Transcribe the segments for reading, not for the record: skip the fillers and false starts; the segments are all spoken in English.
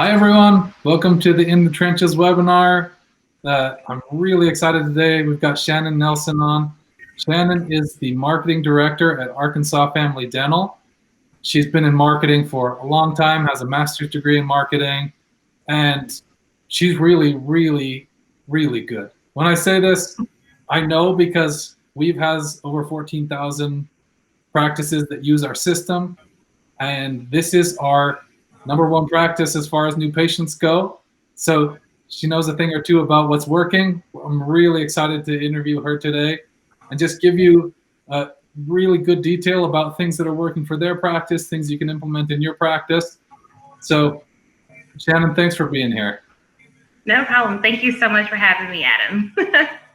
Hi, everyone. Welcome to the In the Trenches webinar. I'm really excited today. We've got Shannon Nelson on. Shannon is the marketing director at Arkansas Family Dental. She's been in marketing for a long time, has a master's degree in marketing, and she's really, really, really good. When I say this, I know because we've has over 14,000 practices that use our system, and this is our number one practice as far as new patients go. So she knows a thing or two about what's working. I'm really excited to interview her today and just give you a really good detail about things that are working for their practice, things you can implement in your practice. So Shannon, thanks for being here. No problem. Thank you so much for having me, Adam.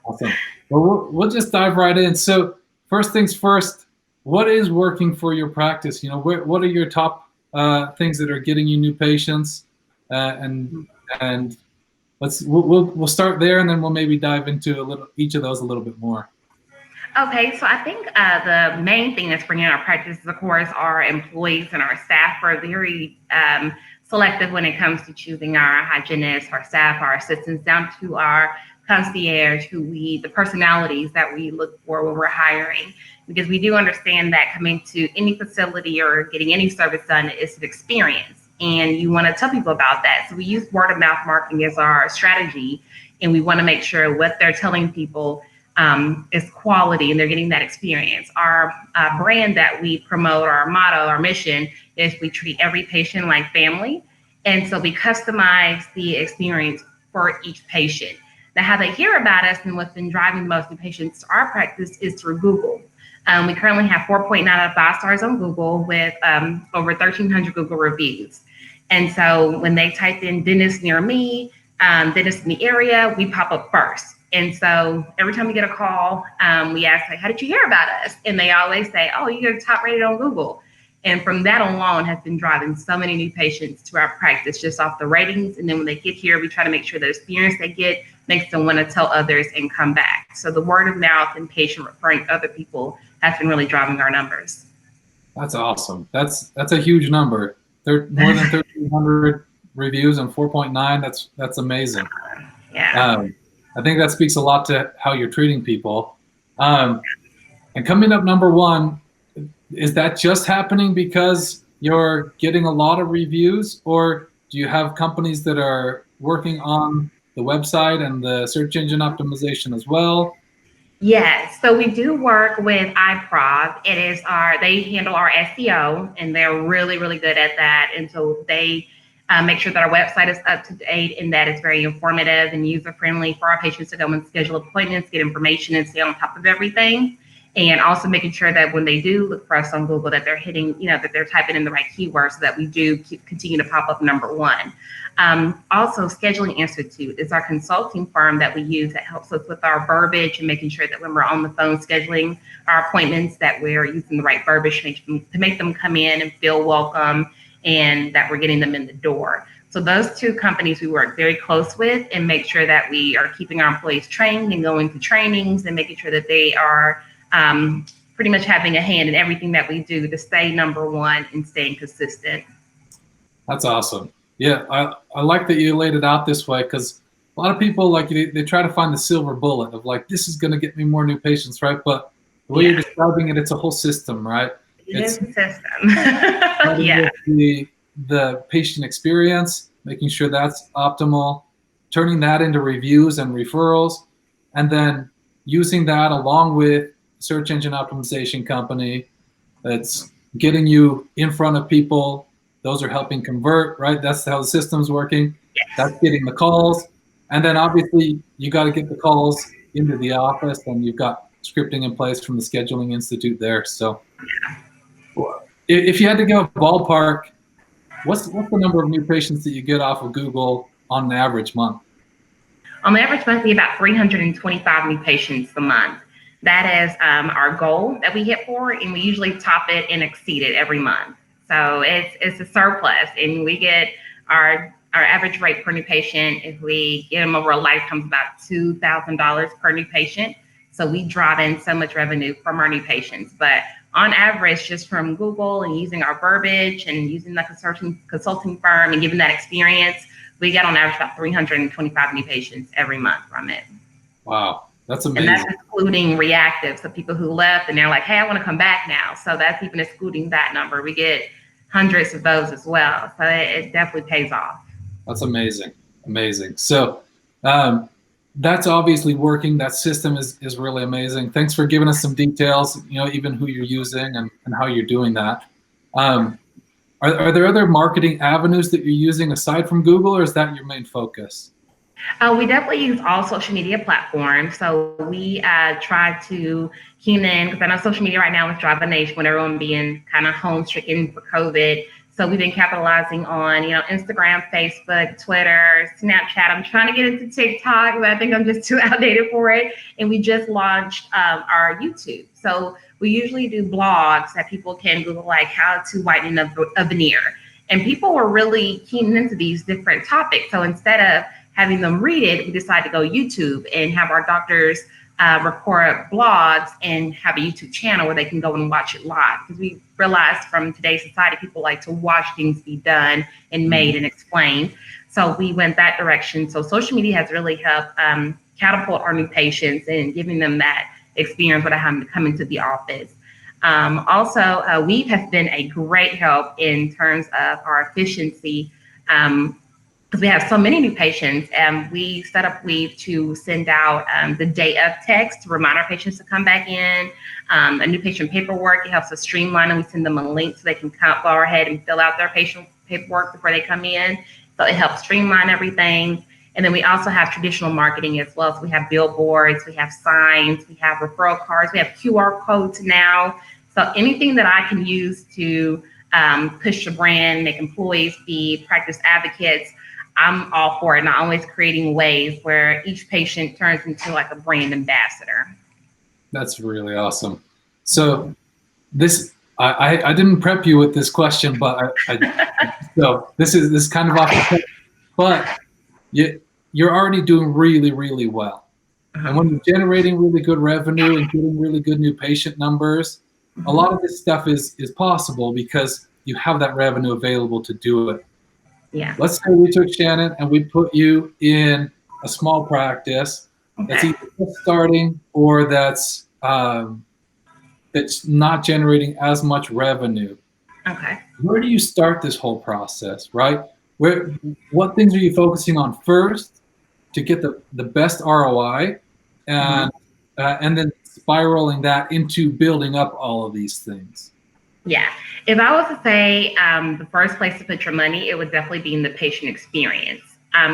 Awesome. Well, we'll just dive right in. So first things first, what is working for your practice? You know, what are your top things that are getting you new patients, and we'll start there, and then we'll maybe dive into each of those a little bit more. Okay, so I think the main thing that's bringing our practice, of course, our employees and our staff are very selective when it comes to choosing our hygienists, our staff, our assistants, down to our concierge, the personalities that we look for when we're hiring, because we do understand that coming to any facility or getting any service done is an experience, and you want to tell people about that. So we use word of mouth marketing as our strategy, and we want to make sure what they're telling people is quality and they're getting that experience. Our brand that we promote, our motto, our mission is we treat every patient like family. And so we customize the experience for each patient. Now, how they hear about us and what's been driving most of the patients to our practice is through Google. We currently have 4.9 out of 5 stars on Google with over 1,300 Google reviews. And so when they type in dentist near me, dentist in the area, we pop up first. And so every time we get a call, we ask, like, how did you hear about us? And they always say, oh, you're top rated on Google. And from that alone has been driving so many new patients to our practice just off the ratings. And then when they get here, we try to make sure the experience they get makes them want to tell others and come back. So the word of mouth and patient referring other people has been really driving our numbers. That's awesome. That's a huge number. There more than 1,300 reviews and 4.9. That's amazing. Yeah. I think that speaks a lot to how you're treating people. And coming up number one, is that just happening because you're getting a lot of reviews, or do you have companies that are working on the website and the search engine optimization as well? Yes, so we do work with iProv. They handle our SEO, and they're really, really good at that. And so they make sure that our website is up to date and that it's very informative and user friendly for our patients to go and schedule appointments, get information, and stay on top of everything. And also making sure that when they do look for us on Google, that they're hitting, that they're typing in the right keywords so that we do continue to pop up number one. Also, Scheduling Institute is our consulting firm that we use that helps us with our verbiage and making sure that when we're on the phone scheduling our appointments, that we're using the right verbiage to make them come in and feel welcome and that we're getting them in the door. So those two companies we work very close with and make sure that we are keeping our employees trained and going to trainings and making sure that they are pretty much having a hand in everything that we do to stay number one and staying consistent. That's awesome. Yeah, I like that you laid it out this way, because a lot of people, like, they try to find the silver bullet of, like, this is going to get me more new patients, right? But the way you're describing it, it's a whole system, right? It's a system. Yeah. The patient experience, making sure that's optimal, turning that into reviews and referrals, and then using that along with search engine optimization company that's getting you in front of people. Those are helping convert, right? That's how the system's working. Yes. That's getting the calls. And then obviously you got to get the calls into the office, and you've got scripting in place from the Scheduling Institute there. So if you had to go ballpark, what's the number of new patients that you get off of Google on an average month? On the average month, we have about 325 new patients a month. That is our goal that we hit for, and we usually top it and exceed it every month. So it's a surplus, and we get our average rate per new patient, if we get them over a lifetime, is about $2,000 per new patient. So we draw in so much revenue from our new patients. But on average, just from Google and using our verbiage and using the consulting firm and giving that experience, we get on average about 325 new patients every month from it. Wow, that's amazing. And that's excluding reactive. So people who left and they're like, hey, I want to come back now. So that's even excluding that number. We get hundreds of those as well. So it definitely pays off. That's amazing. Amazing. So that's obviously working. That system is really amazing. Thanks for giving us some details, even who you're using and how you're doing that. Are there other marketing avenues that you're using aside from Google, or is that your main focus? We definitely use all social media platforms. So we try to keen in, because I know social media right now is driving the nation with everyone being kind of home stricken for COVID. So we've been capitalizing on, Instagram, Facebook, Twitter, Snapchat. I'm trying to get into TikTok, but I think I'm just too outdated for it. And we just launched our YouTube. So we usually do blogs that people can Google, like how to whiten a veneer. And people were really keen into these different topics. So instead of having them read it, we decided to go YouTube and have our doctors record blogs and have a YouTube channel where they can go and watch it live. Because we realized from today's society, people like to watch things be done and made and explained. So we went that direction. So social media has really helped catapult our new patients and giving them that experience without having to come into the office. Also, Weave has been a great help in terms of our efficiency. Because we have so many new patients, and we set up Weave to send out the day of text to remind our patients to come back in. A new patient paperwork, it helps us streamline, and we send them a link so they can go ahead and fill out their patient paperwork before they come in. So it helps streamline everything. And then we also have traditional marketing as well. So we have billboards, we have signs, we have referral cards, we have QR codes now. So anything that I can use to push the brand, make employees be practice advocates, I'm all for it. And I'm always creating ways where each patient turns into like a brand ambassador. That's really awesome. So this, I didn't prep you with this question, but so this is kind of off the top, but you're already doing really, really well. And when you're generating really good revenue and getting really good new patient numbers, a lot of this stuff is possible because you have that revenue available to do it. Yeah. Let's say we took Shannon and we put you in a small practice that's either just starting or that's not generating as much revenue. Okay. Where do you start this whole process, right? What things are you focusing on first to get the best ROI, and then spiraling that into building up all of these things? Yeah. If I was to say the first place to put your money, it would definitely be in the patient experience.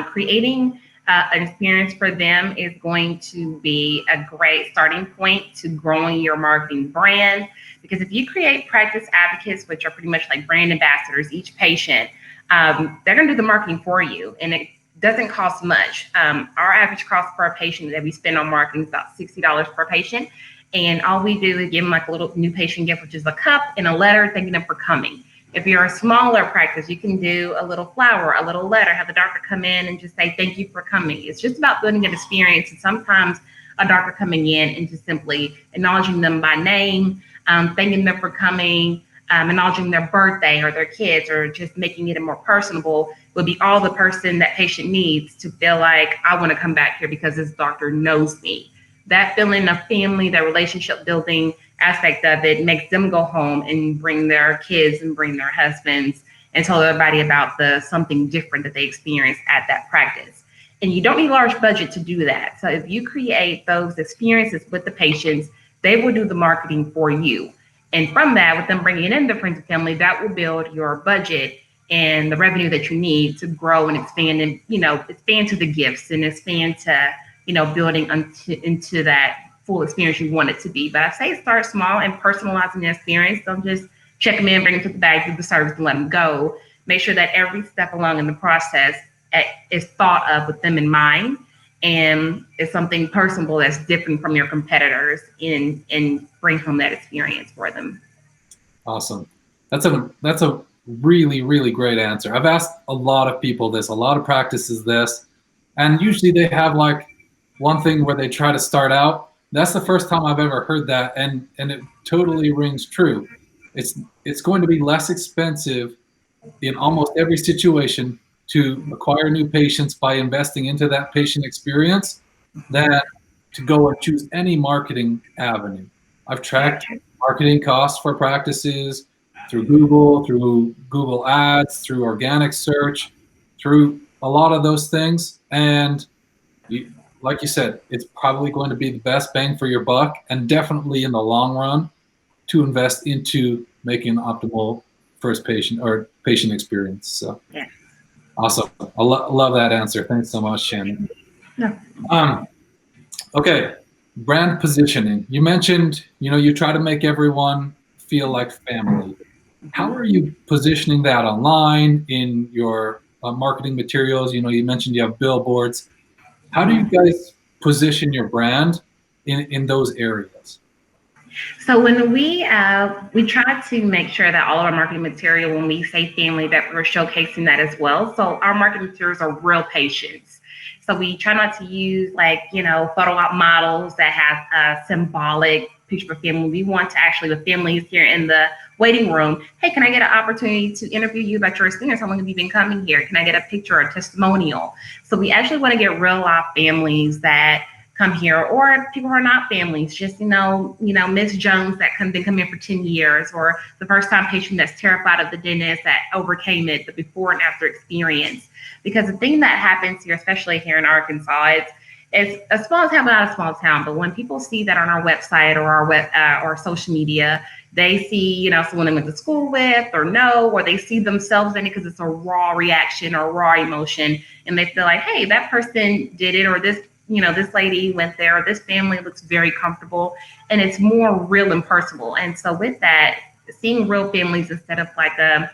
Creating an experience for them is going to be a great starting point to growing your marketing brand. Because if you create practice advocates, which are pretty much like brand ambassadors, each patient, they're going to do the marketing for you. And it doesn't cost much. Our average cost per patient that we spend on marketing is about $60 per patient. And all we do is give them like a little new patient gift, which is a cup and a letter thanking them for coming. If you're a smaller practice, you can do a little flower, a little letter, have the doctor come in and just say, thank you for coming. It's just about building an experience. And sometimes a doctor coming in and just simply acknowledging them by name, thanking them for coming, acknowledging their birthday or their kids, or just making it more personable would be all the person that patient needs to feel like, I want to come back here because this doctor knows me. That feeling of family, that relationship building aspect of it makes them go home and bring their kids and bring their husbands and tell everybody about something different that they experienced at that practice. And you don't need a large budget to do that. So if you create those experiences with the patients, they will do the marketing for you. And from that, with them bringing in the friends and family, that will build your budget and the revenue that you need to grow and expand and, expand to the gifts and expand to, building into that full experience you want it to be. But I say start small and personalizing the experience. Don't just check them in, bring them to the bag, do the service, and let them go. Make sure that every step along in the process is thought of with them in mind, and it's something personable that's different from your competitors and bring home that experience for them. Awesome. That's a really, really great answer. I've asked a lot of people this, a lot of practices this, and usually they have like one thing where they try to start out That's the first time I've ever heard that, and it totally rings true. It's going to be less expensive in almost every situation to acquire new patients by investing into that patient experience than to go and choose any marketing avenue. I've tracked marketing costs for practices through Google Ads, through organic search, through a lot of those things. And like you said, it's probably going to be the best bang for your buck, and definitely in the long run to invest into making an optimal first patient or patient experience. So Yeah. awesome. I love that answer. Thanks so much, Shannon. No. Okay, brand positioning. You mentioned, you try to make everyone feel like family. How are you positioning that online in your marketing materials? You mentioned you have billboards. How do you guys position your brand in those areas? So when we try to make sure that all of our marketing material, when we say family, that we're showcasing that as well. So our marketing materials are real patients. So we try not to use photo op models that have a symbolic picture of family. We want to actually, the families here in the waiting room, hey, can I get an opportunity to interview you about your experience? How long have you been coming here? Can I get a picture or a testimonial? So we actually want to get real life families that come here, or people who are not families, just Miss Jones that been coming for 10 years, or the first time patient that's terrified of the dentist that overcame it, the before and after experience. Because the thing that happens here, especially here in Arkansas, it's a small town, but not a small town. But when people see that on our website or our social media, they see, someone they went to school with or they see themselves in it because it's a raw reaction or raw emotion. And they feel like, hey, that person did it, or this lady went there, or this family looks very comfortable, and it's more real and personal. And so with that, seeing real families instead of like a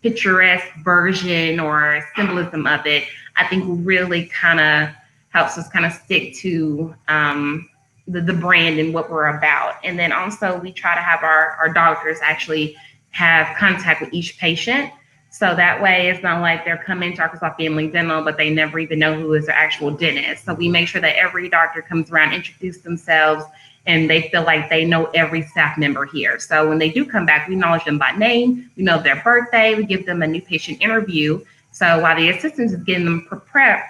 picturesque version or symbolism of it, I think really kind of helps us kind of stick to the brand and what we're about. And then also we try to have our doctors actually have contact with each patient. So that way it's not like they're coming to Arkansas Family Dental, but they never even know who is their actual dentist. So we make sure that every doctor comes around, introduce themselves, and they feel like they know every staff member here. So when they do come back, we acknowledge them by name, we know their birthday, we give them a new patient interview. So while the assistant is getting them prep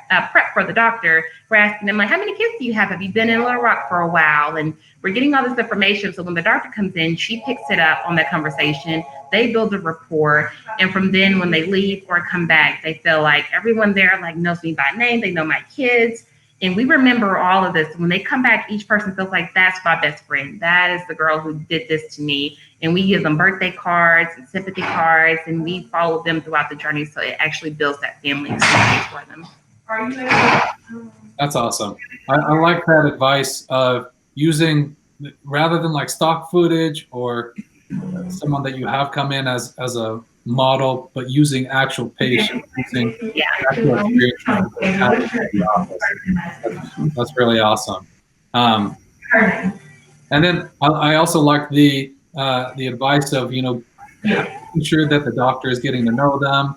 for the doctor, we're asking them, like, how many kids do you have? Have you been in Little Rock for a while? And we're getting all this information. So when the doctor comes in, she picks it up on that conversation. They build a rapport. And from then when they leave or come back, they feel like everyone there knows me by name. They know my kids. And we remember all of this. When they come back, each person feels like that's my best friend. That is the girl who did this to me. And we give them birthday cards and sympathy cards, and we follow them throughout the journey. So it actually builds that family experience for them. That's awesome. I like that advice of using, rather than like stock footage or someone that you have come in as a model, but using actual patients, using actual experience. That's really awesome. And then I also like the advice of making sure that the doctor is getting to know them.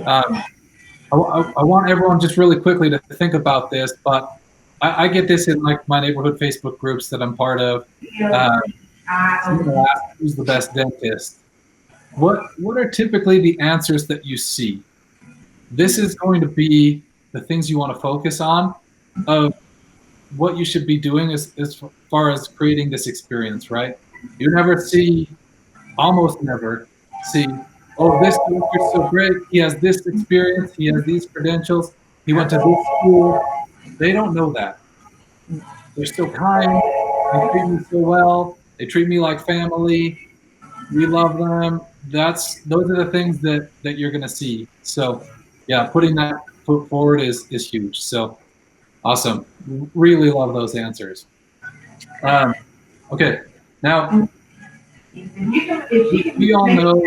I want everyone just really quickly to think about this, but I get this in like my neighborhood Facebook groups that I'm part of. Someone asked, who's the best dentist? What are typically the answers that you see? This is going to be the things you want to focus on of what you should be doing as far as creating this experience, right? You almost never see, oh, this doctor's so great. He has this experience. He has these credentials. He went to this school. They don't know that. They're so kind. They treat me so well. They treat me like family. We love them. Those are the things that you're going to see. So yeah, putting that foot forward is huge. So awesome. Really love those answers. Okay. Now, we all know,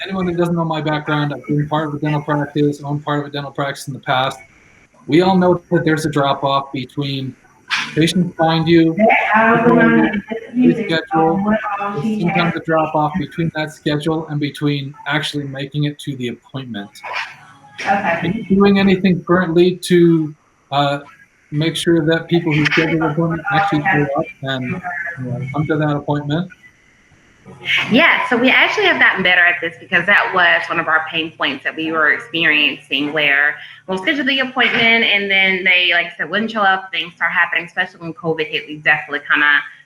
anyone that doesn't know my background, I've been part of a dental practice, owned part of a dental practice in the past. We all know that there's a drop off between patients find you, schedule, sometimes a drop off between that schedule and between actually making it to the appointment. Are you doing anything currently to make sure that people who schedule an appointment actually show up and come to that appointment? Yeah, so we actually have gotten better at this because that was one of our pain points that we were experiencing where we'll schedule the appointment and then they, like I said, wouldn't show up, things start happening, especially when COVID hit. We definitely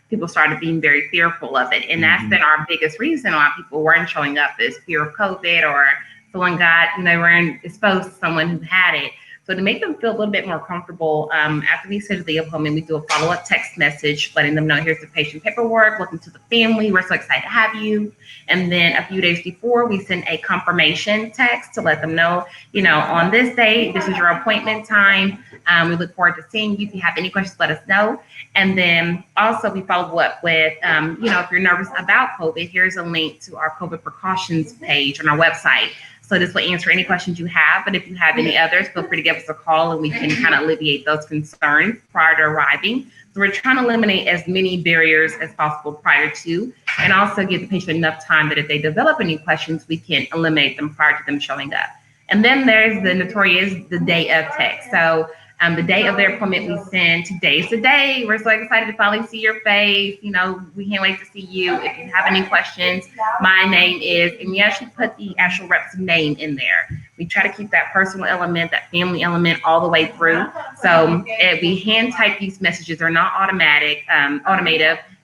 people started being very fearful of it. And that's been our biggest reason why people weren't showing up is fear of COVID or someone they were exposed to someone who had it. So to make them feel a little bit more comfortable, after we schedule the appointment, we do a follow-up text message letting them know here's the patient paperwork, welcome to the family, we're so excited to have you. And then a few days before, we send a confirmation text to let them know, on this day, this is your appointment time. We look forward to seeing you. If you have any questions, let us know. And then also we follow up with, if you're nervous about COVID, here's a link to our COVID precautions page on our website. So this will answer any questions you have. But if you have any others, feel free to give us a call and we can kind of alleviate those concerns prior to arriving. So we're trying to eliminate as many barriers as possible prior to, and also give the patient enough time that if they develop any questions, we can eliminate them prior to them showing up. And then there's the notorious the day of text. So the day of their appointment, we send today's the day. We're so excited to finally see your face. We can't wait to see you. If you have any questions, my name is, and we actually put the actual rep's name in there. We try to keep that personal element, that family element all the way through. So we hand type these messages. They're not automated.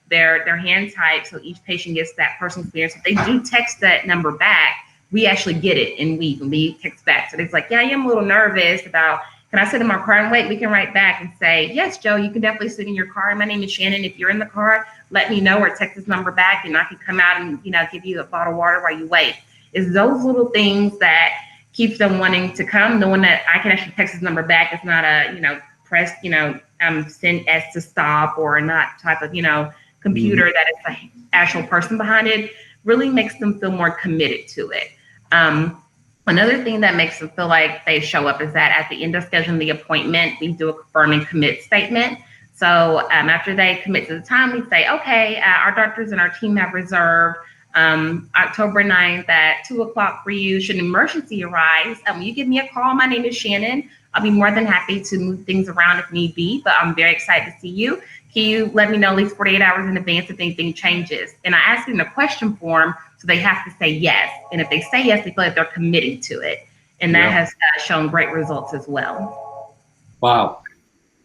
They're hand typed. So each patient gets that personal experience. If they do text that number back, we actually get it and we text back. So it's like, yeah, I am a little nervous about, can I sit in my car and wait? We can write back and say, yes, Joe, you can definitely sit in your car. My name is Shannon. If you're in the car, let me know or text this number back and I can come out and, give you a bottle of water while you wait. It's those little things that keeps them wanting to come, knowing that I can actually text this number back. It's not a, press, send S to stop or not type of, computer that it's an actual person behind it, really makes them feel more committed to it. Another thing that makes them feel like they show up is that at the end of scheduling the appointment, we do a confirm and commit statement. So after they commit to the time, we say, okay, our doctors and our team have reserved October 9th at 2:00 for you. Should an emergency arise, you give me a call. My name is Shannon. I'll be more than happy to move things around if need be, but I'm very excited to see you. Can you let me know at least 48 hours in advance if anything changes? And I ask them in a question form, so they have to say yes. And if they say yes, they feel like they're committing to it. And that has shown great results as well. Wow.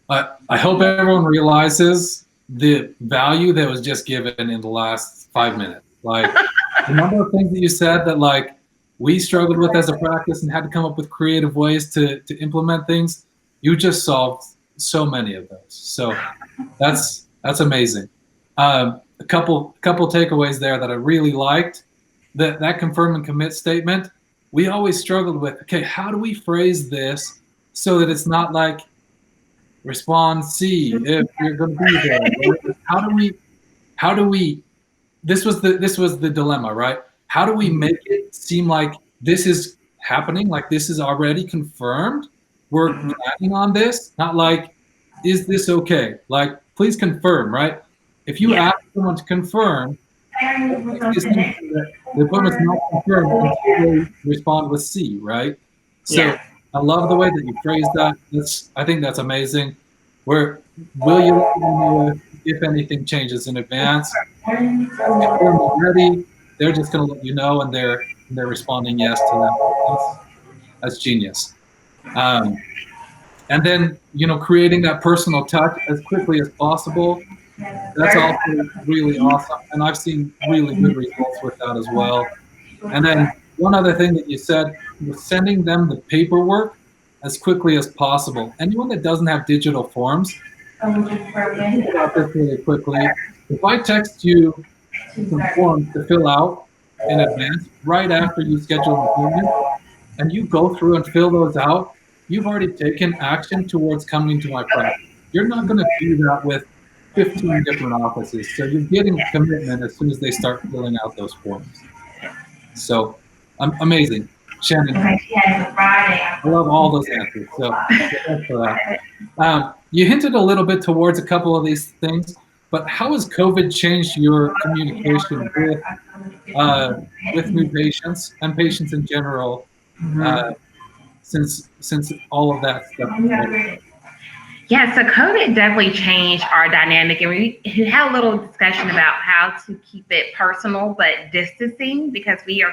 I hope everyone realizes the value that was just given in the last 5 minutes. Like the number of things that you said that we struggled with as a practice and had to come up with creative ways to implement things. You just solved so many of those. So that's amazing. A couple takeaways there that I really liked. That confirm and commit statement. We always struggled with, okay, how do we phrase this so that it's not like respond C if you're going to be there? How do we this was the dilemma, right? How do we make it seem like this is happening, like this is already confirmed? We're planning on this, not like, is this okay? Like, please confirm, right? If you ask someone to confirm, the appointment's not confirmed until they respond with C, right? So I love the way that you phrase that. I think that's amazing. Will you let me know if anything changes in advance? If they're not ready, they're just going to let you know, and they're responding yes to that. That's genius. And then creating that personal touch as quickly as possible. That's also really awesome, and I've seen really good results with that as well. And then one other thing that you said was sending them the paperwork as quickly as possible. Anyone that doesn't have digital forms, think about this really quickly. If I text you some forms to fill out in advance, right after you schedule an appointment, and you go through and fill those out, you've already taken action towards coming to my practice. You're not going to do that with 15 different offices. So you're getting commitment as soon as they start filling out those forms. So amazing. Shannon, I love all those answers. So thanks for that. You hinted a little bit towards a couple of these things, but how has COVID changed your communication with new patients and patients in general since all of that stuff? Yeah, so COVID definitely changed our dynamic, and we had a little discussion about how to keep it personal but distancing, because we're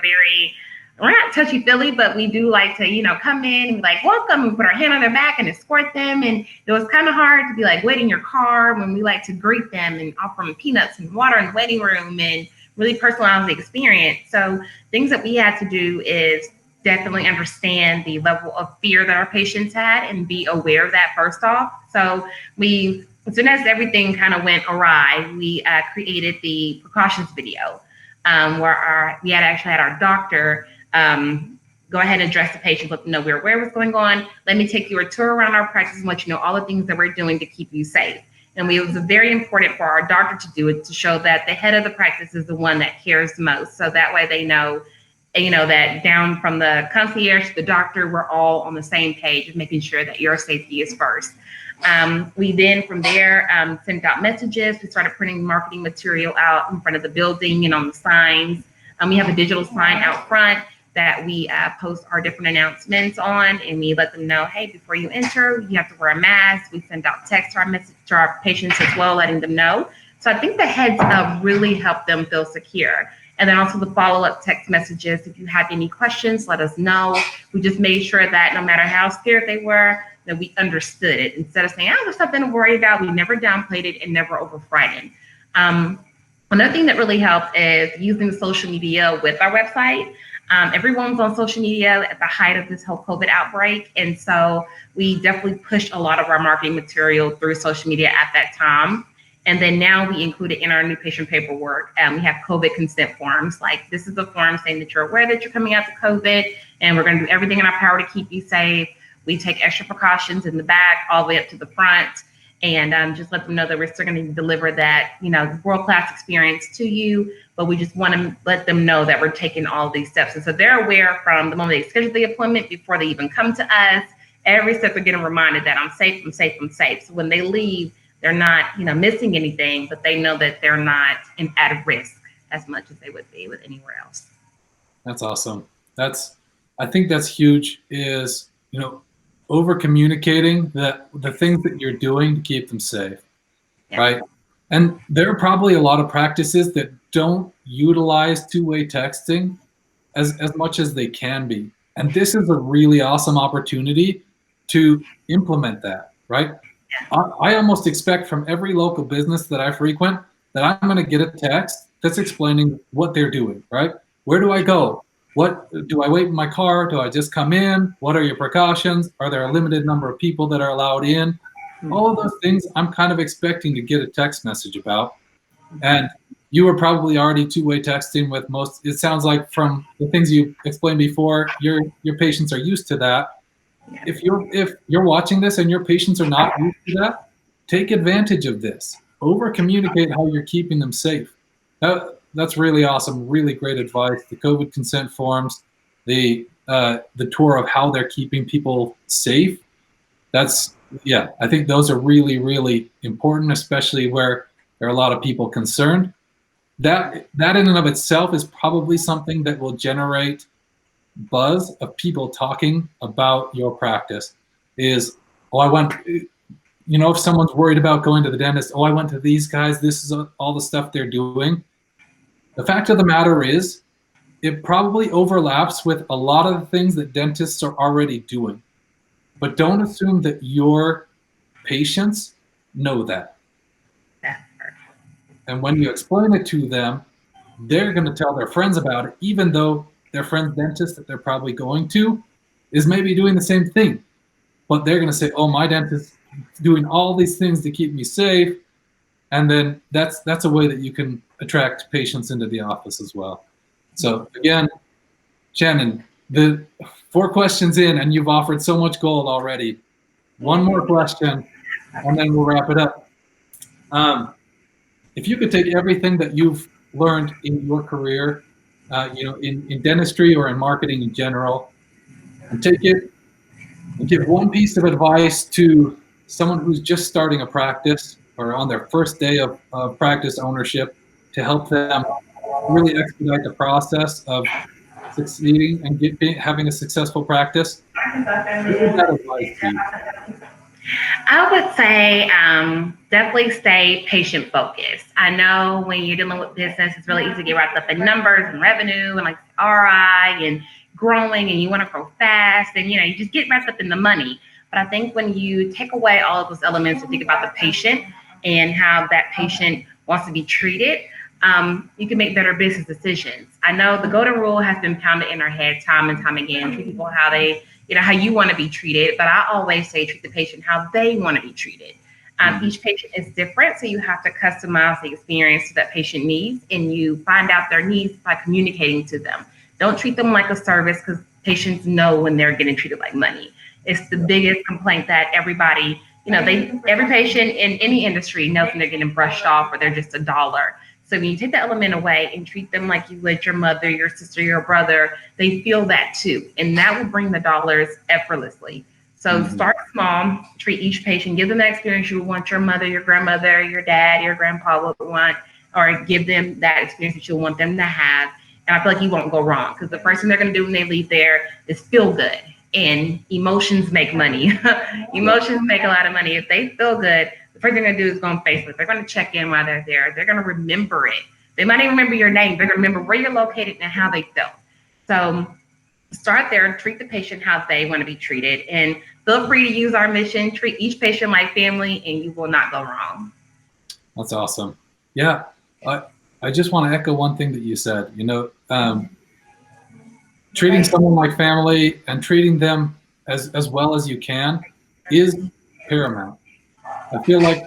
not touchy feely, but we do like to, come in and be like, welcome, and put our hand on their back and escort them. And it was kind of hard to be like, wait in your car when we like to greet them and offer them peanuts and water in the waiting room and really personalize the experience. So things that we had to do is definitely understand the level of fear that our patients had and be aware of that first off. So as soon as everything kind of went awry, we created the precautions video, where we had actually had our doctor go ahead and address the patient, let them know we're aware of what's going on. Let me take you a tour around our practice and let you know all the things that we're doing to keep you safe. And it was very important for our doctor to do it, to show that the head of the practice is the one that cares the most. So that way they know, that down from the concierge to the doctor, we're all on the same page of making sure that your safety is first. We then from there sent out messages. We started printing marketing material out in front of the building and on the signs. We have a digital sign out front that we post our different announcements on, and we let them know, hey, before you enter, you have to wear a mask. We send out text to our patients as well, letting them know. So I think the heads up really helped them feel secure. And then also the follow-up text messages. If you have any questions, let us know. We just made sure that no matter how scared they were, that we understood it. Instead of saying, there's something to worry about, we never downplayed it and never over-frightened. Another thing that really helped is using social media with our website. Everyone's on social media at the height of this whole COVID outbreak. And so we definitely pushed a lot of our marketing material through social media at that time. And then now we include it in our new patient paperwork. We have COVID consent forms. Like, this is the form saying that you're aware that you're coming out to COVID, and we're going to do everything in our power to keep you safe. We take extra precautions in the back all the way up to the front, and just let them know that we're still going to deliver that, world-class experience to you. But we just want to let them know that we're taking all these steps. And so they're aware from the moment they schedule the appointment before they even come to us. Every step they're getting reminded that I'm safe, I'm safe, I'm safe. So when they leave, they're not, missing anything, but they know that they're not at risk as much as they would be with anywhere else. That's awesome. I think that's huge, is, over communicating the things that you're doing to keep them safe. Yeah. Right? And there are probably a lot of practices that don't utilize two-way texting as much as they can be. And this is a really awesome opportunity to implement that, right? I almost expect from every local business that I frequent that I'm going to get a text that's explaining what they're doing, right? Where do I go? What do I wait in my car? Do I just come in? What are your precautions? Are there a limited number of people that are allowed in? All of those things I'm kind of expecting to get a text message about. And you were probably already two-way texting with most. It sounds like from the things you explained before, your patients are used to that. If you're watching this and your patients are not used to that, take advantage of this. Over communicate how you're keeping them safe. That's really awesome. Really great advice. The COVID consent forms, the tour of how they're keeping people safe. I think those are really, really important, especially where there are a lot of people concerned. That in and of itself is probably something that will generate buzz of people talking about your practice. Is, if someone's worried about going to the dentist, I went to these guys, this is all the stuff they're doing. The fact of the matter is, it probably overlaps with a lot of the things that dentists are already doing. But don't assume that your patients know that. And when you explain it to them, they're going to tell their friends about it, even though their friend's dentist that they're probably going to is maybe doing the same thing. But they're going to say, my dentist is doing all these things to keep me safe. And then that's a way that you can attract patients into the office as well. So again, Shannon, the 4 questions in, and you've offered so much gold already. One more question, and then we'll wrap it up. If you could take everything that you've learned in your career, in dentistry or in marketing in general, and take it and give one piece of advice to someone who's just starting a practice or on their first day of practice ownership to help them really expedite the process of succeeding and having a successful practice, what would that advice be? I would say definitely stay patient focused. I know when you're dealing with business, it's really easy to get wrapped up in numbers and revenue and like RI and growing, and you want to grow fast, and you just get wrapped up in the money. But I think when you take away all of those elements and think about the patient and how that patient wants to be treated, you can make better business decisions. I know the golden rule has been pounded in our head time and time again. Treat people how they, how you want to be treated. But I always say treat the patient how they want to be treated. Each patient is different, so you have to customize the experience to that patient needs, and you find out their needs by communicating to them. Don't treat them like a service, because patients know when they're getting treated like money. It's the biggest complaint that everybody, every patient in any industry knows when they're getting brushed off or they're just a dollar. So when you take that element away and treat them like you would your mother, your sister, your brother, they feel that too. And that will bring the dollars effortlessly. So start small, treat each patient, give them that experience you would want your mother, your grandmother, your dad, your grandpa would want, or give them that experience that you want them to have. And I feel like you won't go wrong, because the first thing they're going to do when they leave there is feel good. And emotions make money. Emotions make a lot of money. If they feel good, the first thing they do is go on Facebook. They're going to check in while they're there. They're going to remember it. They might even remember your name. They're going to remember where you're located and how they felt. So start there, treat the patient how they want to be treated, and feel free to use our mission, treat each patient like family, and you will not go wrong. That's awesome. Yeah, I just want to echo one thing that you said. Treating someone like family and treating them as well as you can is paramount. I feel like,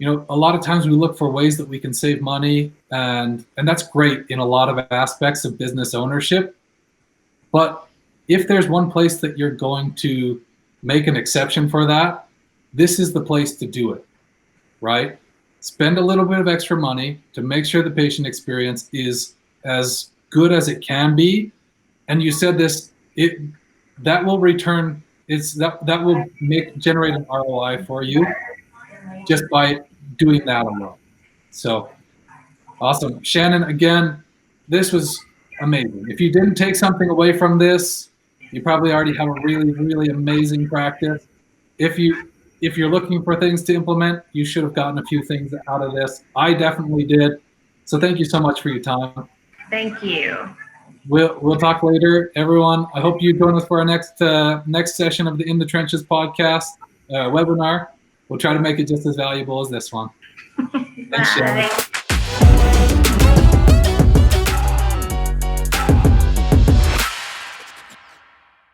a lot of times we look for ways that we can save money, and that's great in a lot of aspects of business ownership. But if there's one place that you're going to make an exception for that, this is the place to do it, right? Spend a little bit of extra money to make sure the patient experience is as good as it can be. And you said this, that will return, that will generate an ROI for you just by doing that alone. So awesome. Shannon, again, this was amazing. If you didn't take something away from this, you probably already have a really, really amazing practice. If you're looking for things to implement, you should have gotten a few things out of this. I definitely did. So thank you so much for your time. Thank you. We'll talk later, everyone. I hope you join us for our next session of the In the Trenches podcast webinar. We'll try to make it just as valuable as this one. Thanks, Shannon.